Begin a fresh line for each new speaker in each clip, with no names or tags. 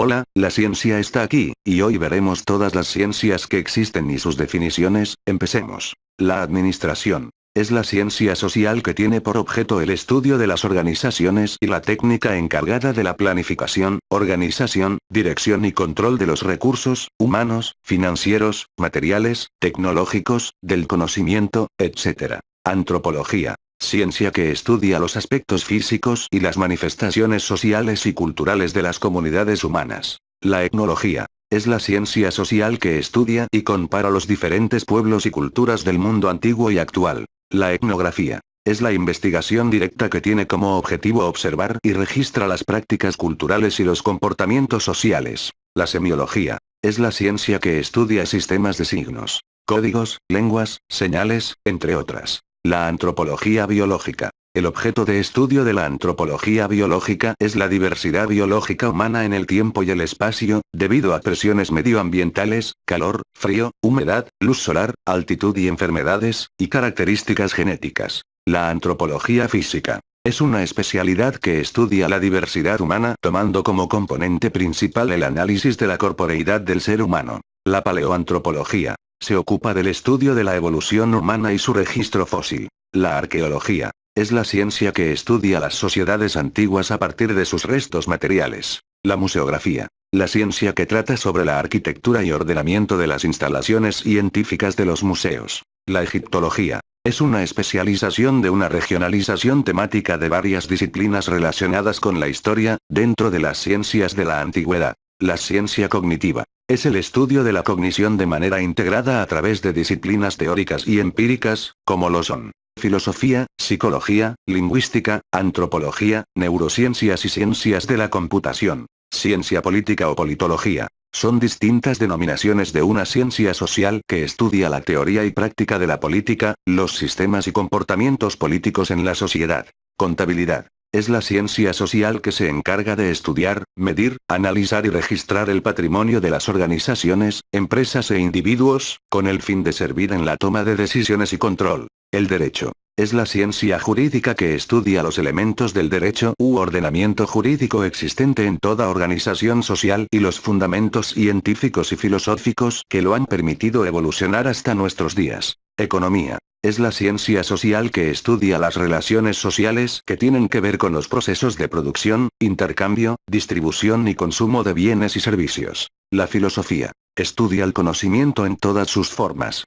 Hola, la ciencia está aquí, y hoy veremos todas las ciencias que existen y sus definiciones. Empecemos. La administración. Es la ciencia social que tiene por objeto el estudio de las organizaciones y la técnica encargada de la planificación, organización, dirección y control de los recursos, humanos, financieros, materiales, tecnológicos, del conocimiento, etc. Antropología. Ciencia que estudia los aspectos físicos y las manifestaciones sociales y culturales de las comunidades humanas. La etnología. Es la ciencia social que estudia y compara los diferentes pueblos y culturas del mundo antiguo y actual. La etnografía. Es la investigación directa que tiene como objetivo observar y registra las prácticas culturales y los comportamientos sociales. La semiología. Es la ciencia que estudia sistemas de signos, códigos, lenguas, señales, entre otras. La antropología biológica. El objeto de estudio de la antropología biológica es la diversidad biológica humana en el tiempo y el espacio, debido a presiones medioambientales, calor, frío, humedad, luz solar, altitud y enfermedades, y características genéticas. La antropología física. Es una especialidad que estudia la diversidad humana tomando como componente principal el análisis de la corporeidad del ser humano. La paleoantropología. Se ocupa del estudio de la evolución humana y su registro fósil. La arqueología. Es la ciencia que estudia las sociedades antiguas a partir de sus restos materiales. La museografía. La ciencia que trata sobre la arquitectura y ordenamiento de las instalaciones científicas de los museos. La egiptología. Es una especialización de una regionalización temática de varias disciplinas relacionadas con la historia, dentro de las ciencias de la antigüedad. La ciencia cognitiva. Es el estudio de la cognición de manera integrada a través de disciplinas teóricas y empíricas, como lo son filosofía, psicología, lingüística, antropología, neurociencias y ciencias de la computación. Ciencia política o politología. Son distintas denominaciones de una ciencia social que estudia la teoría y práctica de la política, los sistemas y comportamientos políticos en la sociedad. Contabilidad. Es la ciencia social que se encarga de estudiar, medir, analizar y registrar el patrimonio de las organizaciones, empresas e individuos, con el fin de servir en la toma de decisiones y control. El derecho. Es la ciencia jurídica que estudia los elementos del derecho u ordenamiento jurídico existente en toda organización social y los fundamentos científicos y filosóficos que lo han permitido evolucionar hasta nuestros días. Economía. Es la ciencia social que estudia las relaciones sociales que tienen que ver con los procesos de producción, intercambio, distribución y consumo de bienes y servicios. La filosofía. Estudia el conocimiento en todas sus formas.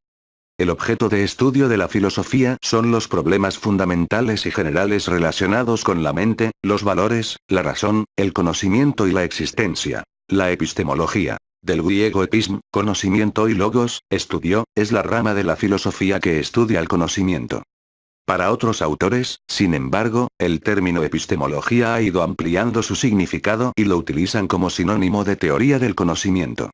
El objeto de estudio de la filosofía son los problemas fundamentales y generales relacionados con la mente, los valores, la razón, el conocimiento y la existencia. La epistemología. Del griego epism, conocimiento y logos, estudio, es la rama de la filosofía que estudia el conocimiento. Para otros autores, sin embargo, el término epistemología ha ido ampliando su significado y lo utilizan como sinónimo de teoría del conocimiento.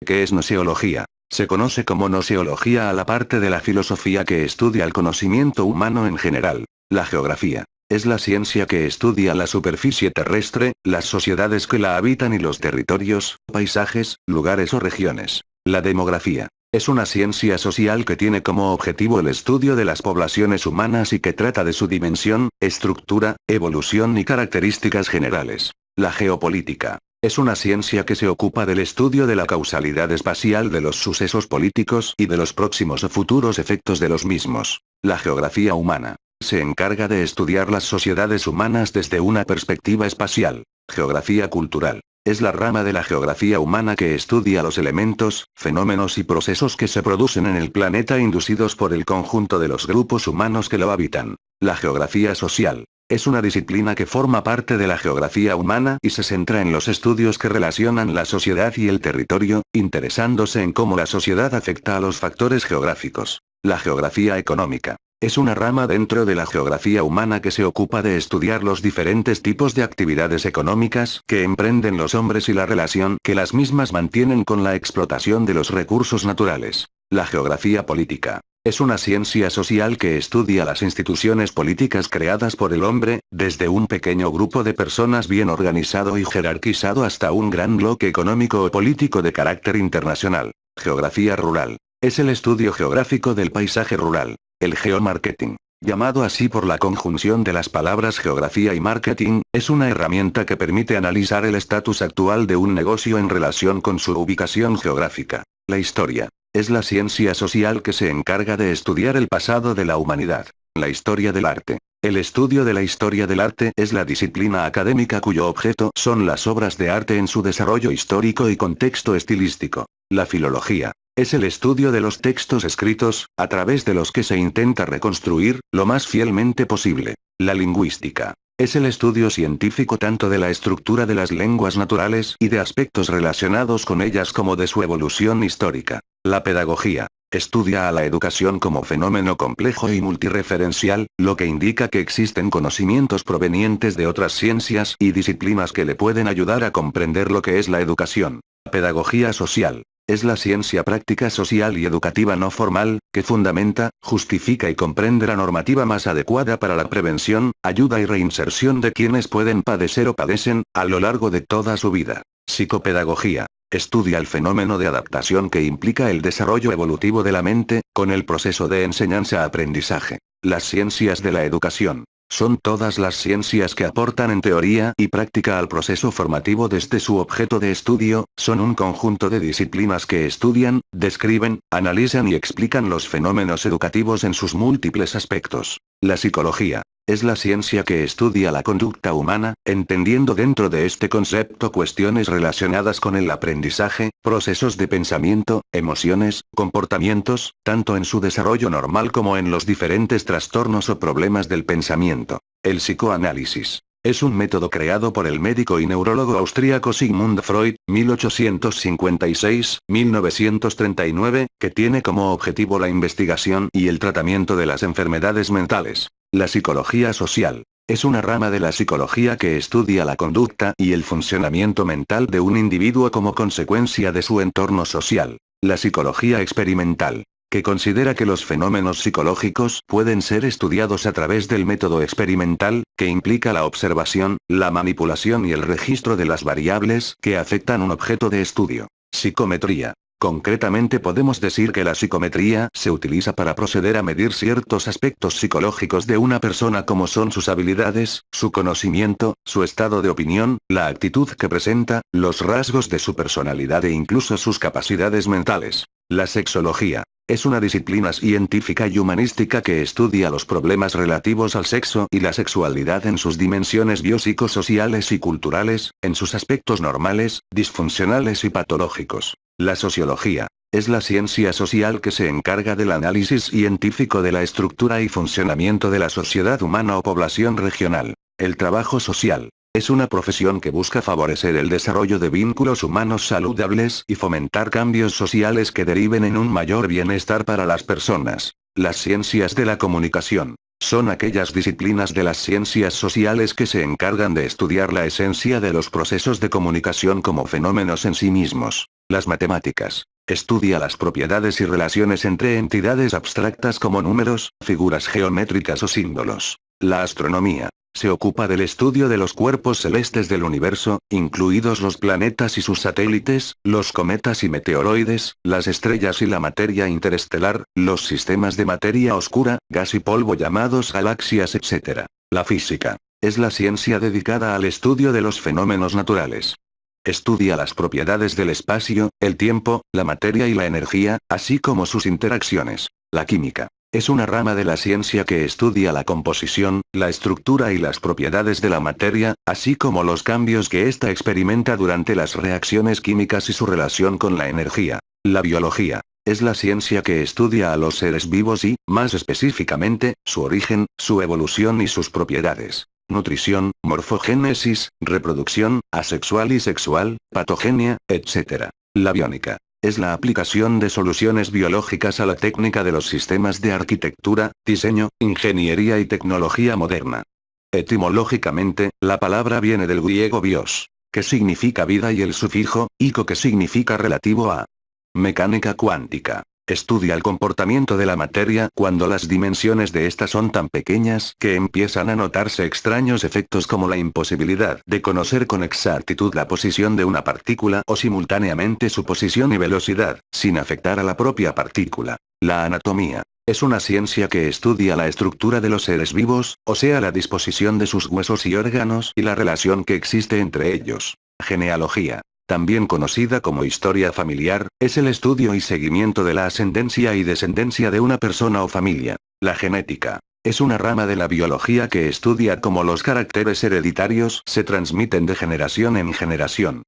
¿Qué es gnoseología? Se conoce como gnoseología a la parte de la filosofía que estudia el conocimiento humano en general. La geografía. Es la ciencia que estudia la superficie terrestre, las sociedades que la habitan y los territorios, paisajes, lugares o regiones. La demografía. Es una ciencia social que tiene como objetivo el estudio de las poblaciones humanas y que trata de su dimensión, estructura, evolución y características generales. La geopolítica. Es una ciencia que se ocupa del estudio de la causalidad espacial de los sucesos políticos y de los próximos o futuros efectos de los mismos. La geografía humana. Se encarga de estudiar las sociedades humanas desde una perspectiva espacial. Geografía cultural. Es la rama de la geografía humana que estudia los elementos, fenómenos y procesos que se producen en el planeta inducidos por el conjunto de los grupos humanos que lo habitan. La geografía social. Es una disciplina que forma parte de la geografía humana y se centra en los estudios que relacionan la sociedad y el territorio, interesándose en cómo la sociedad afecta a los factores geográficos. La geografía económica. Es una rama dentro de la geografía humana que se ocupa de estudiar los diferentes tipos de actividades económicas que emprenden los hombres y la relación que las mismas mantienen con la explotación de los recursos naturales. La geografía política. Es una ciencia social que estudia las instituciones políticas creadas por el hombre, desde un pequeño grupo de personas bien organizado y jerarquizado hasta un gran bloque económico o político de carácter internacional. Geografía rural. Es el estudio geográfico del paisaje rural. El geomarketing. Llamado así por la conjunción de las palabras geografía y marketing, es una herramienta que permite analizar el estatus actual de un negocio en relación con su ubicación geográfica. La historia es la ciencia social que se encarga de estudiar el pasado de la humanidad. La historia del arte. El estudio de la historia del arte es la disciplina académica cuyo objeto son las obras de arte en su desarrollo histórico y contexto estilístico. La filología es el estudio de los textos escritos, a través de los que se intenta reconstruir, lo más fielmente posible. La lingüística es el estudio científico tanto de la estructura de las lenguas naturales y de aspectos relacionados con ellas como de su evolución histórica. La pedagogía estudia a la educación como fenómeno complejo y multireferencial, lo que indica que existen conocimientos provenientes de otras ciencias y disciplinas que le pueden ayudar a comprender lo que es la educación. La pedagogía social es la ciencia práctica social y educativa no formal, que fundamenta, justifica y comprende la normativa más adecuada para la prevención, ayuda y reinserción de quienes pueden padecer o padecen, a lo largo de toda su vida. Psicopedagogía estudia el fenómeno de adaptación que implica el desarrollo evolutivo de la mente, con el proceso de enseñanza-aprendizaje. Las ciencias de la educación son todas las ciencias que aportan en teoría y práctica al proceso formativo desde su objeto de estudio, son un conjunto de disciplinas que estudian, describen, analizan y explican los fenómenos educativos en sus múltiples aspectos. La psicología es la ciencia que estudia la conducta humana, entendiendo dentro de este concepto cuestiones relacionadas con el aprendizaje, procesos de pensamiento, emociones, comportamientos, tanto en su desarrollo normal como en los diferentes trastornos o problemas del pensamiento. El psicoanálisis es un método creado por el médico y neurólogo austríaco Sigmund Freud, 1856-1939, que tiene como objetivo la investigación y el tratamiento de las enfermedades mentales. La psicología social es una rama de la psicología que estudia la conducta y el funcionamiento mental de un individuo como consecuencia de su entorno social. La psicología experimental, que considera que los fenómenos psicológicos pueden ser estudiados a través del método experimental, que implica la observación, la manipulación y el registro de las variables que afectan un objeto de estudio. Psicometría. Concretamente podemos decir que la psicometría se utiliza para proceder a medir ciertos aspectos psicológicos de una persona como son sus habilidades, su conocimiento, su estado de opinión, la actitud que presenta, los rasgos de su personalidad e incluso sus capacidades mentales. La sexología es una disciplina científica y humanística que estudia los problemas relativos al sexo y la sexualidad en sus dimensiones biopsicosociales y culturales, en sus aspectos normales, disfuncionales y patológicos. La sociología es la ciencia social que se encarga del análisis científico de la estructura y funcionamiento de la sociedad humana o población regional. El trabajo social es una profesión que busca favorecer el desarrollo de vínculos humanos saludables y fomentar cambios sociales que deriven en un mayor bienestar para las personas. Las ciencias de la comunicación son aquellas disciplinas de las ciencias sociales que se encargan de estudiar la esencia de los procesos de comunicación como fenómenos en sí mismos. Las matemáticas estudia las propiedades y relaciones entre entidades abstractas como números, figuras geométricas o símbolos. La astronomía se ocupa del estudio de los cuerpos celestes del universo, incluidos los planetas y sus satélites, los cometas y meteoroides, las estrellas y la materia interestelar, los sistemas de materia oscura, gas y polvo llamados galaxias, etc. La física es la ciencia dedicada al estudio de los fenómenos naturales. Estudia las propiedades del espacio, el tiempo, la materia y la energía, así como sus interacciones. La química es una rama de la ciencia que estudia la composición, la estructura y las propiedades de la materia, así como los cambios que ésta experimenta durante las reacciones químicas y su relación con la energía. La biología es la ciencia que estudia a los seres vivos y, más específicamente, su origen, su evolución y sus propiedades. Nutrición, morfogénesis, reproducción, asexual y sexual, patogenia, etc. La biónica es la aplicación de soluciones biológicas a la técnica de los sistemas de arquitectura, diseño, ingeniería y tecnología moderna. Etimológicamente, la palabra viene del griego bios, que significa vida, y el sufijo, ico, que significa relativo a. Mecánica cuántica Estudia el comportamiento de la materia cuando las dimensiones de ésta son tan pequeñas que empiezan a notarse extraños efectos como la imposibilidad de conocer con exactitud la posición de una partícula o simultáneamente su posición y velocidad, sin afectar a la propia partícula. La anatomía. Es una ciencia que estudia la estructura de los seres vivos, o sea la disposición de sus huesos y órganos y la relación que existe entre ellos. Genealogía. También conocida como historia familiar, es el estudio y seguimiento de la ascendencia y descendencia de una persona o familia. La genética. Es una rama de la biología que estudia cómo los caracteres hereditarios se transmiten de generación en generación.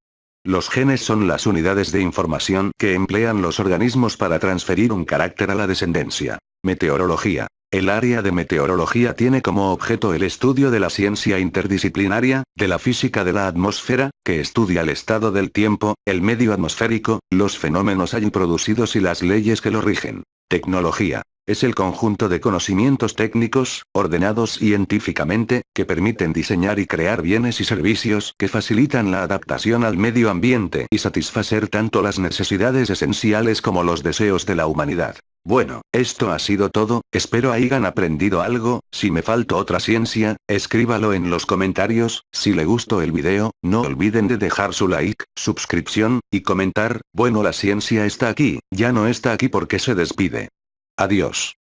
Los genes son las unidades de información que emplean los organismos para transferir un carácter a la descendencia. Meteorología. El área de meteorología tiene como objeto el estudio de la ciencia interdisciplinaria, de la física de la atmósfera, que estudia el estado del tiempo, el medio atmosférico, los fenómenos allí producidos y las leyes que lo rigen. Tecnología. Es el conjunto de conocimientos técnicos, ordenados científicamente, que permiten diseñar y crear bienes y servicios que facilitan la adaptación al medio ambiente y satisfacer tanto las necesidades esenciales como los deseos de la humanidad. Bueno, esto ha sido todo, espero hayan aprendido algo. Si me faltó otra ciencia, escríbalo en los comentarios. Si le gustó el video, no olviden de dejar su like, suscripción, y comentar. Bueno, la ciencia está aquí, ya no está aquí porque se despide. Adiós.